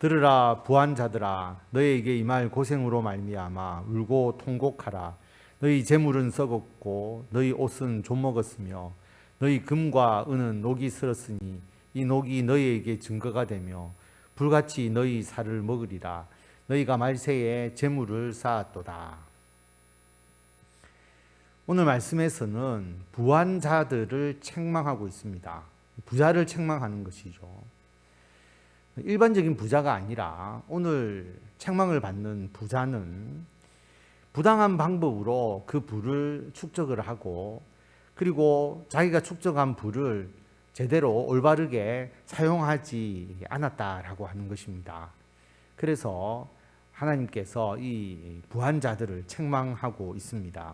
들으라 부한 자들아, 너희에게 임할 고생으로 말미암아 울고 통곡하라. 너희 재물은 썩었고 너희 옷은 좀먹었으며 너희 금과 은은 녹이 슬었으니 이 녹이 너희에게 증거가 되며 불같이 너희 살을 먹으리라. 너희가 말세에 재물을 쌓았도다. 오늘 말씀에서는 부한 자들을 책망하고 있습니다. 부자를 책망하는 것이죠. 일반적인 부자가 아니라 오늘 책망을 받는 부자는 부당한 방법으로 그 부를 축적을 하고, 그리고 자기가 축적한 부를 제대로 올바르게 사용하지 않았다라고 하는 것입니다. 그래서 하나님께서 이 부한 자들을 책망하고 있습니다.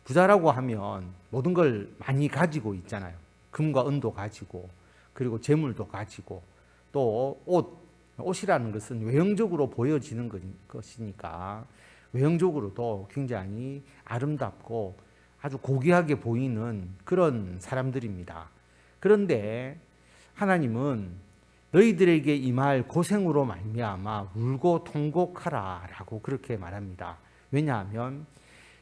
부자라고 하면 모든 걸 많이 가지고 있잖아요. 금과 은도 가지고, 그리고 재물도 가지고, 또 옷이라는 것은 외형적으로 보여지는 것이니까 외형적으로도 굉장히 아름답고 아주 고귀하게 보이는 그런 사람들입니다. 그런데 하나님은 너희들에게 임할 고생으로 말미암아 울고 통곡하라 라고 그렇게 말합니다. 왜냐하면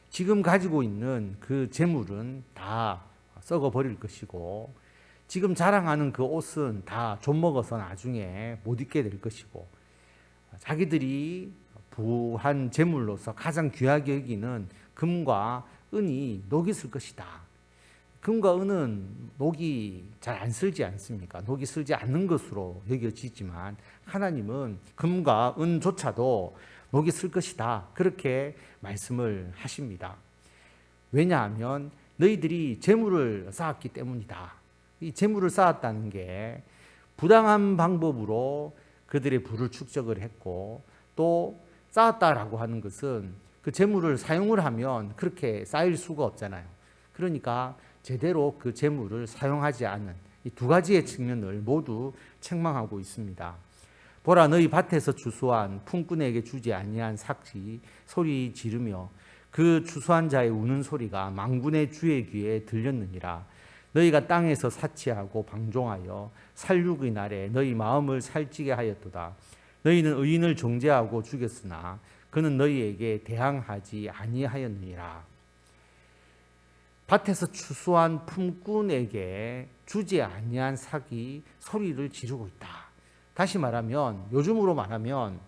지금 가지고 있는 그 재물은 다 썩어버릴 것이고, 지금 자랑하는 그 옷은 다 좀먹어서 나중에 못 입게 될 것이고, 자기들이 부한 재물로서 가장 귀하게 여기는 금과 은이 녹이 슬 것이다. 금과 은은 녹이 잘 안 슬지 않습니까? 녹이 슬지 않는 것으로 여겨지지만 하나님은 금과 은조차도 녹이 슬 것이다. 그렇게 말씀을 하십니다. 왜냐하면 너희들이 재물을 쌓았기 때문이다. 이 재물을 쌓았다는 게 부당한 방법으로 그들의 부를 축적을 했고, 또 쌓았다라고 하는 것은 그 재물을 사용을 하면 그렇게 쌓일 수가 없잖아요. 그러니까 제대로 그 재물을 사용하지 않은 이 두 가지의 측면을 모두 책망하고 있습니다. 보라, 너희 밭에서 추수한 품꾼에게 주지 아니한 삭시 소리 지르며 그 추수한 자의 우는 소리가 만군의 주의 귀에 들렸느니라. 너희가 땅에서 사치하고 방종하여 살육의 날에 너희 마음을 살찌게 하였도다. 너희는 의인을 정죄하고 죽였으나 그는 너희에게 대항하지 아니하였느니라. 밭에서 추수한 품꾼에게 주지 아니한 삭이 소리를 지르고 있다. 다시 말하면, 요즘으로 말하면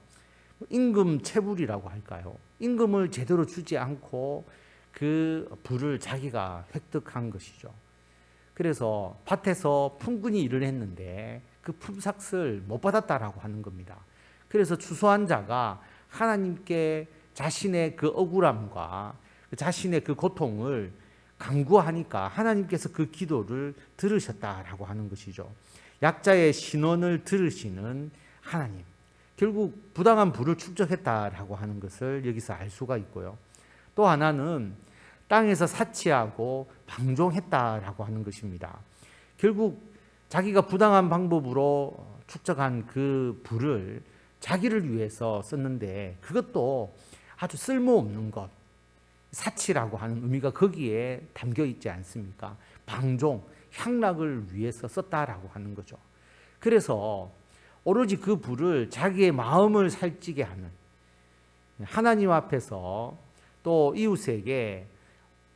임금 체불이라고 할까요? 임금을 제대로 주지 않고 그 부를 자기가 획득한 것이죠. 그래서 밭에서 품꾼이 일을 했는데 그 품삯을 못 받았다라고 하는 겁니다. 그래서 추수한 자가 하나님께 자신의 그 억울함과 자신의 그 고통을 간구하니까 하나님께서 그 기도를 들으셨다라고 하는 것이죠. 약자의 신원을 들으시는 하나님, 결국 부당한 부를 축적했다라고 하는 것을 여기서 알 수가 있고요. 또 하나는 땅에서 사치하고 방종했다라고 하는 것입니다. 결국 자기가 부당한 방법으로 축적한 그 부를 자기를 위해서 썼는데 그것도 아주 쓸모없는 것, 사치라고 하는 의미가 거기에 담겨 있지 않습니까? 방종, 향락을 위해서 썼다라고 하는 거죠. 그래서 오로지 그 부를 자기의 마음을 살찌게 하는, 하나님 앞에서 또 이웃에게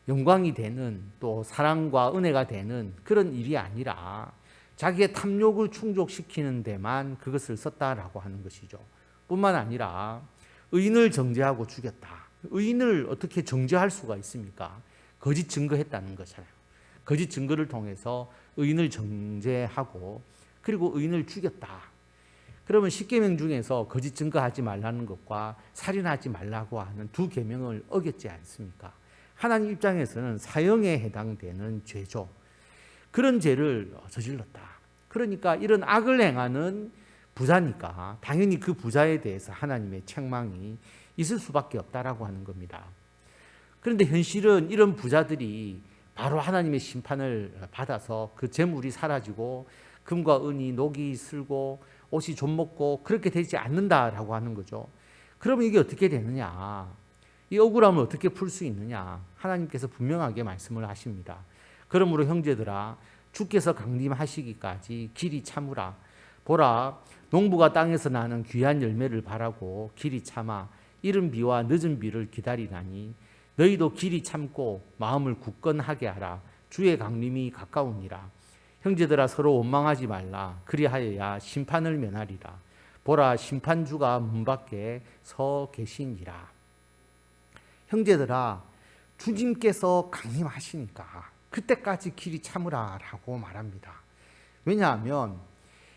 영광이 되는, 또 사랑과 은혜가 되는 그런 일이 아니라 자기의 탐욕을 충족시키는 데만 그것을 썼다라고 하는 것이죠. 뿐만 아니라 의인을 정죄하고 죽였다. 의인을 어떻게 정죄할 수가 있습니까? 거짓 증거했다는 거잖아요. 거짓 증거를 통해서 의인을 정죄하고 그리고 의인을 죽였다. 그러면 10계명 중에서 거짓 증거하지 말라는 것과 살인하지 말라고 하는 두 계명을 어겼지 않습니까? 하나님 입장에서는 사형에 해당되는 죄죠. 그런 죄를 저질렀다. 그러니까 이런 악을 행하는 부자니까 당연히 그 부자에 대해서 하나님의 책망이 있을 수밖에 없다라고 하는 겁니다. 그런데 현실은 이런 부자들이 바로 하나님의 심판을 받아서 그 재물이 사라지고 금과 은이 녹이 슬고 옷이 좀먹고 그렇게 되지 않는다라고 하는 거죠. 그러면 이게 어떻게 되느냐? 이 억울함을 어떻게 풀 수 있느냐? 하나님께서 분명하게 말씀을 하십니다. 그러므로 형제들아, 주께서 강림하시기까지 길이 참으라. 보라, 농부가 땅에서 나는 귀한 열매를 바라고 길이 참아 이른 비와 늦은 비를 기다리나니 너희도 길이 참고 마음을 굳건하게 하라. 주의 강림이 가까우니라. 형제들아, 서로 원망하지 말라. 그리하여야 심판을 면하리라. 보라, 심판주가 문 밖에 서 계시니라. 형제들아, 주님께서 강림하시니까 그때까지 길이 참으라라고 말합니다. 왜냐하면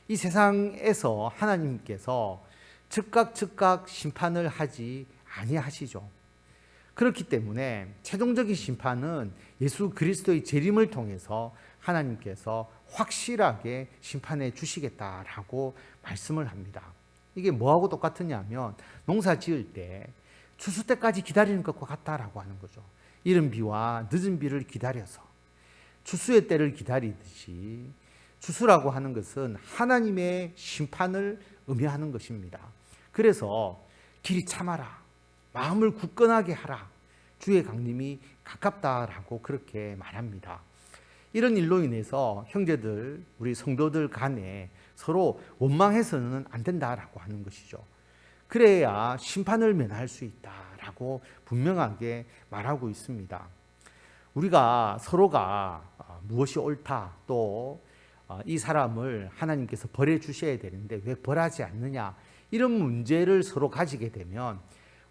이 세상에서 하나님께서 즉각 심판을 하지 아니하시죠. 그렇기 때문에 최종적인 심판은 예수 그리스도의 재림을 통해서 하나님께서 확실하게 심판해 주시겠다라고 말씀을 합니다. 이게 뭐하고 똑같으냐면 농사 지을 때 추수 때까지 기다리는 것과 같다라고 하는 거죠. 이른 비와 늦은 비를 기다려서 추수의 때를 기다리듯이, 추수라고 하는 것은 하나님의 심판을 의미하는 것입니다. 그래서 길이 참아라, 마음을 굳건하게 하라, 주의 강림이 가깝다라고 그렇게 말합니다. 이런 일로 인해서 형제들, 우리 성도들 간에 서로 원망해서는 안 된다라고 하는 것이죠. 그래야 심판을 면할 수 있다라고 분명하게 말하고 있습니다. 우리가 서로가 무엇이 옳다, 또 이 사람을 하나님께서 벌해 주셔야 되는데 왜 벌하지 않느냐, 이런 문제를 서로 가지게 되면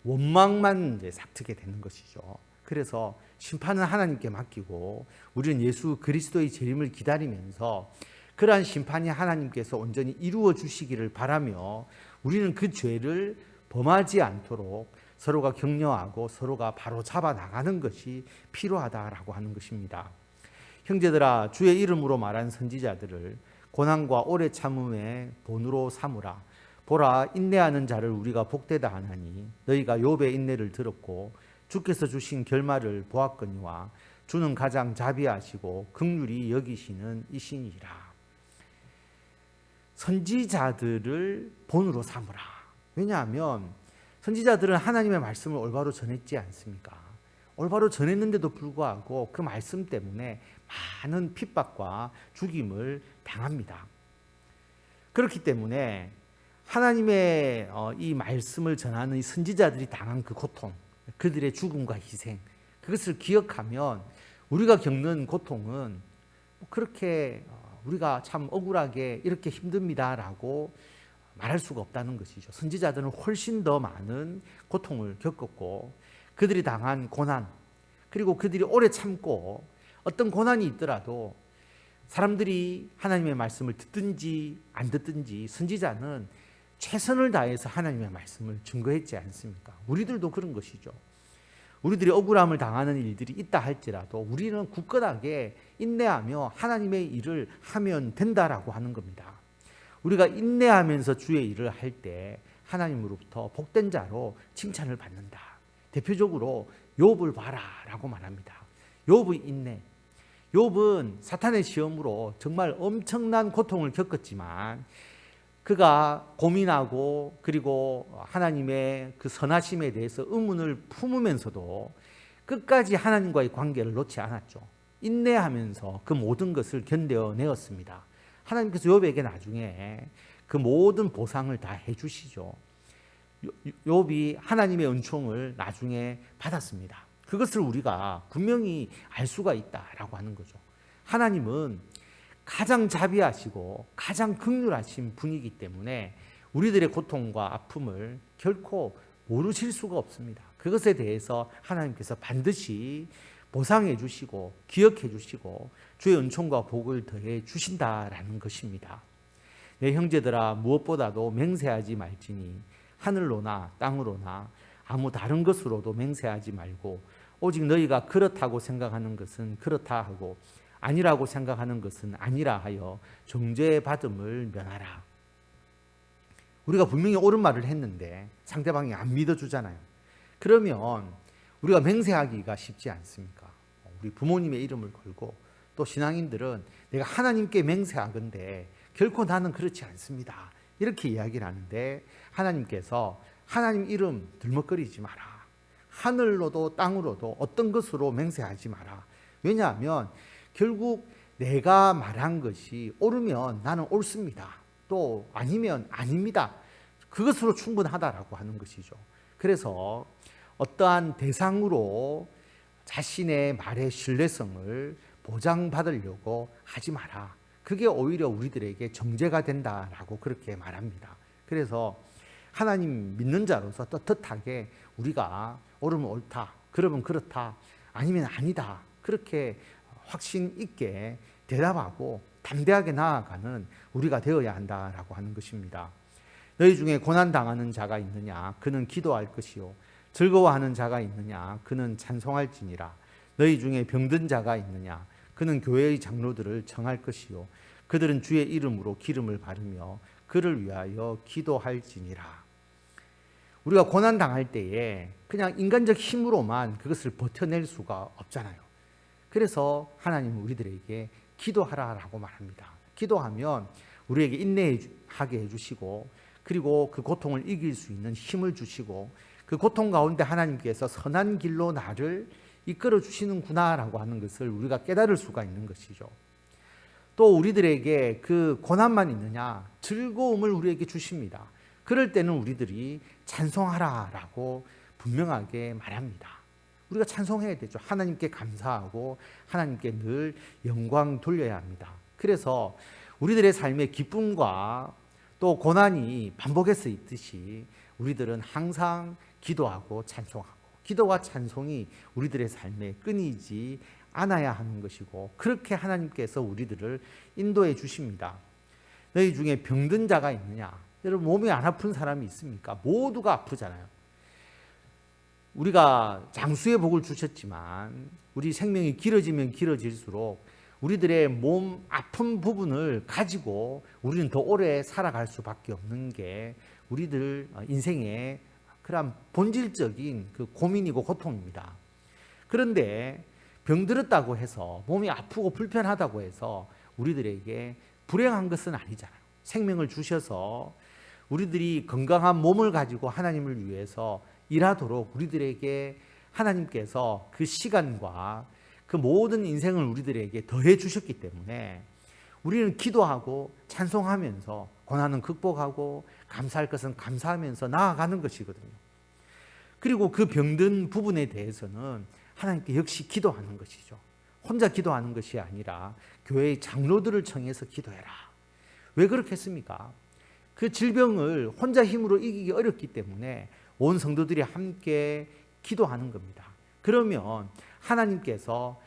원망만 이제 삭트게 되는 것이죠. 그래서 심판은 하나님께 맡기고 우리는 예수 그리스도의 재림을 기다리면서 그러한 심판이 하나님께서 온전히 이루어 주시기를 바라며 우리는 그 죄를 범하지 않도록 서로가 격려하고 서로가 바로 잡아 나가는 것이 필요하다라고 하는 것입니다. 형제들아, 주의 이름으로 말한 선지자들을 고난과 오래 참음의 본으로 삼으라. 보라, 인내하는 자를 우리가 복되다 하나니 너희가 욥의 인내를 들었고 주께서 주신 결말을 보았거니와 주는 가장 자비하시고 긍휼히 여기시는 이시니라. 선지자들을 본으로 삼으라. 왜냐하면 선지자들은 하나님의 말씀을 올바로 전했지 않습니까? 올바로 전했는데도 불구하고 그 말씀 때문에 많은 핍박과 죽임을 당합니다. 그렇기 때문에 하나님의 이 말씀을 전하는 이 선지자들이 당한 그 고통, 그들의 죽음과 희생, 그것을 기억하면 우리가 겪는 고통은 그렇게 우리가 참 억울하게 이렇게 힘듭니다라고 말할 수가 없다는 것이죠. 선지자들은 훨씬 더 많은 고통을 겪었고 그들이 당한 고난, 그리고 그들이 오래 참고 어떤 고난이 있더라도 사람들이 하나님의 말씀을 듣든지 안 듣든지 선지자는 최선을 다해서 하나님의 말씀을 증거했지 않습니까? 우리들도 그런 것이죠. 우리들이 억울함을 당하는 일들이 있다 할지라도 우리는 굳건하게 인내하며 하나님의 일을 하면 된다라고 하는 겁니다. 우리가 인내하면서 주의 일을 할 때 하나님으로부터 복된 자로 칭찬을 받는다. 대표적으로 욥을 봐라라고 말합니다. 욥의 인내. 욥은 사탄의 시험으로 정말 엄청난 고통을 겪었지만 그가 고민하고 그리고 하나님의 그 선하심에 대해서 의문을 품으면서도 끝까지 하나님과의 관계를 놓지 않았죠. 인내하면서 그 모든 것을 견뎌내었습니다. 하나님께서 욥에게 나중에 그 모든 보상을 다 해주시죠. 욥이 하나님의 은총을 나중에 받았습니다. 그것을 우리가 분명히 알 수가 있다라고 하는 거죠. 하나님은 가장 자비하시고 가장 긍휼하신 분이기 때문에 우리들의 고통과 아픔을 결코 모르실 수가 없습니다. 그것에 대해서 하나님께서 반드시 보상해 주시고 기억해 주시고 주의 은총과 복을 더해 주신다라는 것입니다. 내 형제들아, 무엇보다도 맹세하지 말지니 하늘로나 땅으로나 아무 다른 것으로도 맹세하지 말고 오직 너희가 그렇다고 생각하는 것은 그렇다 하고 아니라고 생각하는 것은 아니라 하여 정죄받음을 면하라. 우리가 분명히 옳은 말을 했는데 상대방이 안 믿어주잖아요. 그러면 우리가 맹세하기가 쉽지 않습니까? 우리 부모님의 이름을 걸고 또 신앙인들은 내가 하나님께 맹세하건대 결코 나는 그렇지 않습니다. 이렇게 이야기를 하는데 하나님께서 하나님 이름 들먹거리지 마라. 하늘로도 땅으로도 어떤 것으로 맹세하지 마라. 왜냐하면 결국 내가 말한 것이 옳으면 나는 옳습니다. 또 아니면 아닙니다. 그것으로 충분하다라고 하는 것이죠. 그래서 어떠한 대상으로 자신의 말의 신뢰성을 보장받으려고 하지 마라. 그게 오히려 우리들에게 정죄가 된다라고 그렇게 말합니다. 그래서 하나님 믿는 자로서 떳떳하게 우리가 옳으면 옳다, 그러면 그렇다, 아니면 아니다, 그렇게 확신 있게 대답하고 담대하게 나아가는 우리가 되어야 한다라고 하는 것입니다. 너희 중에 고난당하는 자가 있느냐? 그는 기도할 것이요. 즐거워하는 자가 있느냐? 그는 찬송할지니라. 너희 중에 병든 자가 있느냐? 그는 교회의 장로들을 청할 것이요. 그들은 주의 이름으로 기름을 바르며 그를 위하여 기도할지니라. 우리가 고난당할 때에 그냥 인간적 힘으로만 그것을 버텨낼 수가 없잖아요. 그래서 하나님은 우리들에게 기도하라라고 말합니다. 기도하면 우리에게 인내하게 해주시고, 그리고 그 고통을 이길 수 있는 힘을 주시고, 그 고통 가운데 하나님께서 선한 길로 나를 이끌어 주시는구나라고 하는 것을 우리가 깨달을 수가 있는 것이죠. 또 우리들에게 그 고난만 있느냐? 즐거움을 우리에게 주십니다. 그럴 때는 우리들이 찬송하라라고 분명하게 말합니다. 우리가 찬송해야 되죠. 하나님께 감사하고 하나님께 늘 영광 돌려야 합니다. 그래서 우리들의 삶의 기쁨과 또 고난이 반복해서 있듯이 우리들은 항상 기도하고 찬송하고, 기도와 찬송이 우리들의 삶에 끊이지 않아야 하는 것이고, 그렇게 하나님께서 우리들을 인도해 주십니다. 너희 중에 병든 자가 있느냐? 여러분, 몸이 안 아픈 사람이 있습니까? 모두가 아프잖아요. 우리가 장수의 복을 주셨지만 우리 생명이 길어지면 길어질수록 우리들의 몸 아픈 부분을 가지고 우리는 더 오래 살아갈 수밖에 없는 게 우리들 인생의 그런 본질적인 그 고민이고 고통입니다. 그런데 병들었다고 해서, 몸이 아프고 불편하다고 해서 우리들에게 불행한 것은 아니잖아요. 생명을 주셔서 우리들이 건강한 몸을 가지고 하나님을 위해서 일하도록 우리들에게 하나님께서 그 시간과 그 모든 인생을 우리들에게 더해 주셨기 때문에 우리는 기도하고 찬송하면서 고난은 극복하고 감사할 것은 감사하면서 나아가는 것이거든요. 그리고 그 병든 부분에 대해서는 하나님께 역시 기도하는 것이죠. 혼자 기도하는 것이 아니라 교회의 장로들을 청해서 기도해라. 왜 그렇겠습니까? 그 질병을 혼자 힘으로 이기기 어렵기 때문에 온 성도들이 함께 기도하는 겁니다. 그러면 하나님께서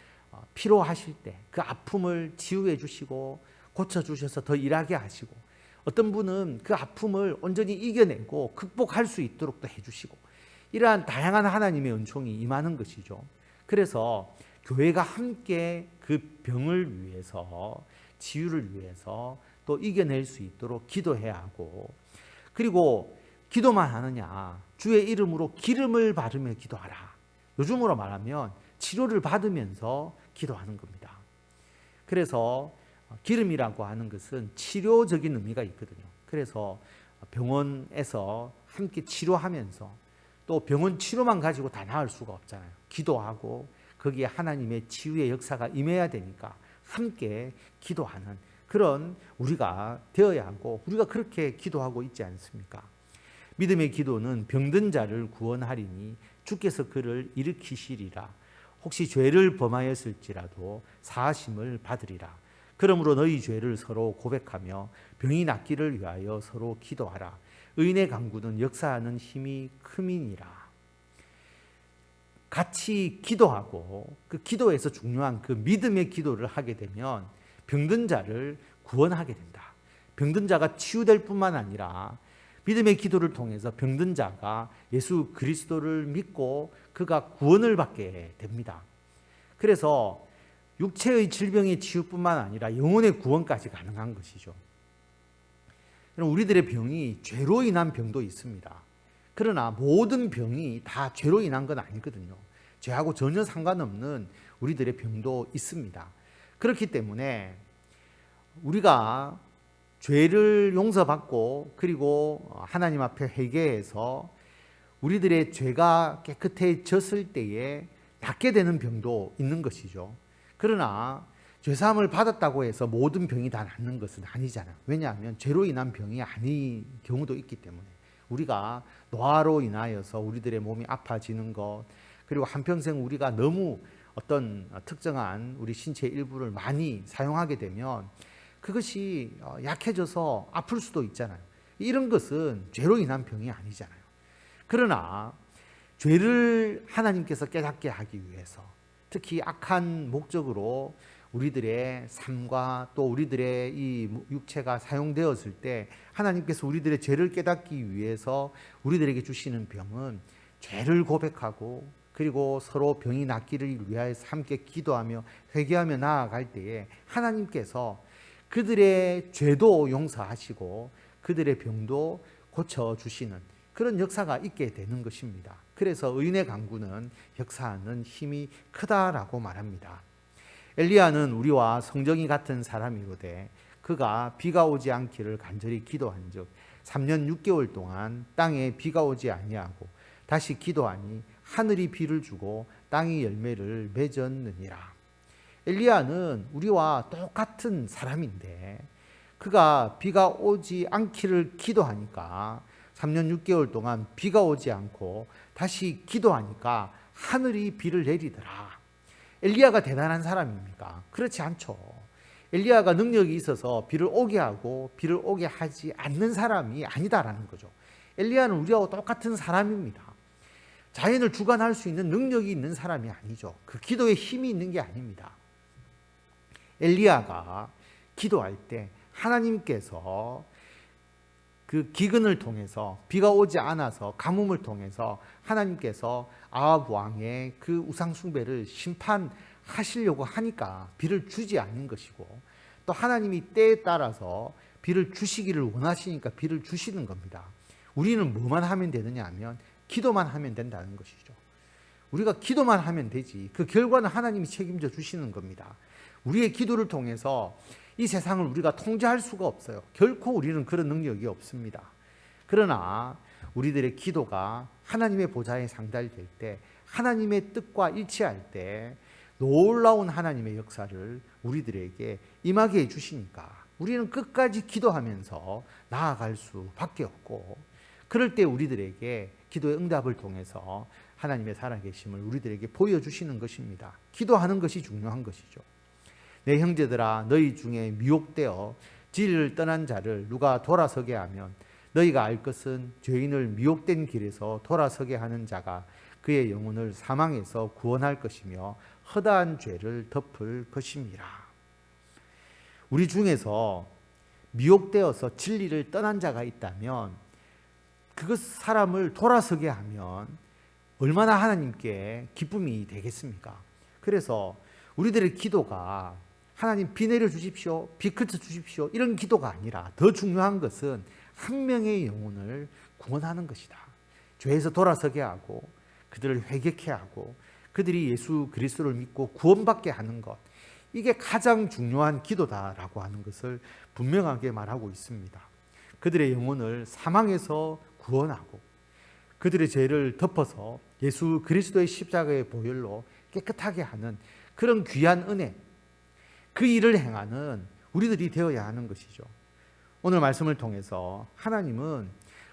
필요하실 때 그 아픔을 치유해 주시고 고쳐주셔서 더 일하게 하시고, 어떤 분은 그 아픔을 온전히 이겨내고 극복할 수 있도록 또 해주시고, 이러한 다양한 하나님의 은총이 임하는 것이죠. 그래서 교회가 함께 그 병을 위해서, 치유를 위해서 또 이겨낼 수 있도록 기도해야 하고, 그리고 기도만 하느냐? 주의 이름으로 기름을 바르며 기도하라. 요즘으로 말하면 치료를 받으면서 기도하는 겁니다. 그래서 기름이라고 하는 것은 치료적인 의미가 있거든요. 그래서 병원에서 함께 치료하면서, 또 병원 치료만 가지고 다 나을 수가 없잖아요. 기도하고 거기에 하나님의 치유의 역사가 임해야 되니까 함께 기도하는 그런 우리가 되어야 하고, 우리가 그렇게 기도하고 있지 않습니까? 믿음의 기도는 병든 자를 구원하리니 주께서 그를 일으키시리라. 혹시 죄를 범하였을지라도 사하심을 받으리라. 그러므로 너희 죄를 서로 고백하며 병이 낫기를 위하여 서로 기도하라. 의인의 간구는 역사하는 힘이 큼이니라. 같이 기도하고 그 기도에서 중요한 그 믿음의 기도를 하게 되면 병든 자를 구원하게 된다. 병든 자가 치유될 뿐만 아니라 믿음의 기도를 통해서 병든 자가 예수 그리스도를 믿고 그가 구원을 받게 됩니다. 그래서 육체의 질병의 치유뿐만 아니라 영혼의 구원까지 가능한 것이죠. 우리들의 병이 죄로 인한 병도 있습니다. 그러나 모든 병이 다 죄로 인한 건 아니거든요. 죄하고 전혀 상관없는 우리들의 병도 있습니다. 그렇기 때문에 우리가 죄를 용서받고 그리고 하나님 앞에 회개해서 우리들의 죄가 깨끗해졌을 때에 낫게 되는 병도 있는 것이죠. 그러나 죄사함을 받았다고 해서 모든 병이 다 낫는 것은 아니잖아요. 왜냐하면 죄로 인한 병이 아닌 경우도 있기 때문에 우리가 노화로 인하여서 우리들의 몸이 아파지는 것, 그리고 한평생 우리가 너무 어떤 특정한 우리 신체 일부를 많이 사용하게 되면 그것이 약해져서 아플 수도 있잖아요. 이런 것은 죄로 인한 병이 아니잖아요. 그러나 죄를 하나님께서 깨닫게 하기 위해서, 특히 악한 목적으로 우리들의 삶과 또 우리들의 이 육체가 사용되었을 때 하나님께서 우리들의 죄를 깨닫기 위해서 우리들에게 주시는 병은 죄를 고백하고 그리고 서로 병이 낫기를 위하여서 함께 기도하며 회개하며 나아갈 때에 하나님께서 그들의 죄도 용서하시고 그들의 병도 고쳐주시는 그런 역사가 있게 되는 것입니다. 그래서 의인의 간구는 역사하는 힘이 크다라고 말합니다. 엘리야는 우리와 성정이 같은 사람이로되 그가 비가 오지 않기를 간절히 기도한즉 3년 6개월 동안 땅에 비가 오지 아니하고 다시 기도하니 하늘이 비를 주고 땅이 열매를 맺었느니라. 엘리야는 우리와 똑같은 사람인데 그가 비가 오지 않기를 기도하니까 3년 6개월 동안 비가 오지 않고 다시 기도하니까 하늘이 비를 내리더라. 엘리야가 대단한 사람입니까? 그렇지 않죠. 엘리야가 능력이 있어서 비를 오게 하고 비를 오게 하지 않는 사람이 아니다라는 거죠. 엘리야는 우리하고 똑같은 사람입니다. 자연을 주관할 수 있는 능력이 있는 사람이 아니죠. 그 기도에 힘이 있는 게 아닙니다. 엘리야가 기도할 때 하나님께서 그 기근을 통해서 비가 오지 않아서 가뭄을 통해서 하나님께서 아합 왕의 그 우상 숭배를 심판하시려고 하니까 비를 주지 않는 것이고 또 하나님이 때에 따라서 비를 주시기를 원하시니까 비를 주시는 겁니다. 우리는 뭐만 하면 되느냐 하면 기도만 하면 된다는 것이죠. 우리가 기도만 하면 되지 그 결과는 하나님이 책임져 주시는 겁니다. 우리의 기도를 통해서 이 세상을 우리가 통제할 수가 없어요. 결코 우리는 그런 능력이 없습니다. 그러나 우리들의 기도가 하나님의 보좌에 상달될 때 하나님의 뜻과 일치할 때 놀라운 하나님의 역사를 우리들에게 임하게 해주시니까 우리는 끝까지 기도하면서 나아갈 수밖에 없고 그럴 때 우리들에게 기도의 응답을 통해서 하나님의 살아계심을 우리들에게 보여주시는 것입니다. 기도하는 것이 중요한 것이죠. 내 형제들아 너희 중에 미혹되어 진리를 떠난 자를 누가 돌아서게 하면 너희가 알 것은 죄인을 미혹된 길에서 돌아서게 하는 자가 그의 영혼을 사망에서 구원할 것이며 허다한 죄를 덮을 것입니다. 우리 중에서 미혹되어서 진리를 떠난 자가 있다면 그것 사람을 돌아서게 하면 얼마나 하나님께 기쁨이 되겠습니까? 그래서 우리들의 기도가 하나님 비 내려 주십시오, 비 그쳐 주십시오 이런 기도가 아니라 더 중요한 것은 한 명의 영혼을 구원하는 것이다. 죄에서 돌아서게 하고 그들을 회개케 하고 그들이 예수 그리스도를 믿고 구원받게 하는 것, 이게 가장 중요한 기도다라고 하는 것을 분명하게 말하고 있습니다. 그들의 영혼을 사망에서 구원하고 그들의 죄를 덮어서 예수 그리스도의 십자가의 보혈로 깨끗하게 하는 그런 귀한 은혜, 그 일을 행하는 우리들이 되어야 하는 것이죠. 오늘 말씀을 통해서 하나님은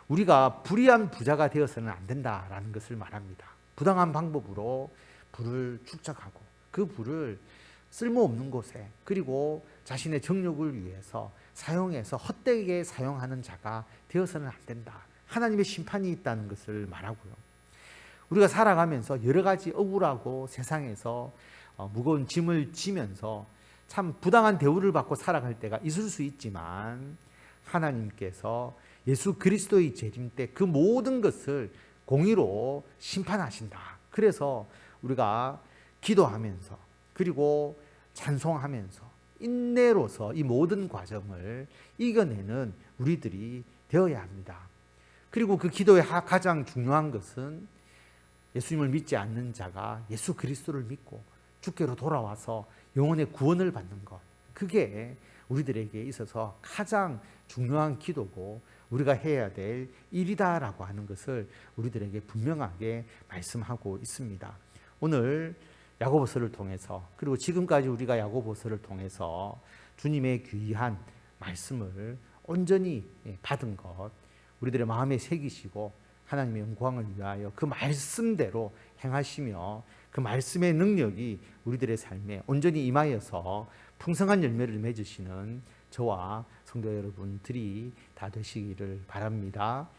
우리가 불의한 부자가 되어서는 안 된다라는 것을 말합니다. 부당한 방법으로 부를 축적하고 그 부를 쓸모없는 곳에 그리고 자신의 정욕을 위해서 사용해서 헛되게 사용하는 자가 되어서는 안 된다. 하나님의 심판이 있다는 것을 말하고요. 우리가 살아가면서 여러 가지 억울하고 세상에서 무거운 짐을 지면서 참 부당한 대우를 받고 살아갈 때가 있을 수 있지만 하나님께서 예수 그리스도의 재림 때 그 모든 것을 공의로 심판하신다. 그래서 우리가 기도하면서 그리고 찬송하면서 인내로서 이 모든 과정을 이겨내는 우리들이 되어야 합니다. 그리고 그 기도의 가장 중요한 것은 예수님을 믿지 않는 자가 예수 그리스도를 믿고 주께로 돌아와서 영혼의 구원을 받는 것, 그게 우리들에게 있어서 가장 중요한 기도고 우리가 해야 될 일이다라고 하는 것을 우리들에게 분명하게 말씀하고 있습니다. 오늘 야고보서를 통해서, 그리고 지금까지 우리가 야고보서를 통해서 주님의 귀한 말씀을 온전히 받은 것, 우리들의 마음에 새기시고 하나님의 영광을 위하여 그 말씀대로 행하시며 그 말씀의 능력이 우리들의 삶에 온전히 임하여서 풍성한 열매를 맺으시는 저와 성도 여러분들이 다 되시기를 바랍니다.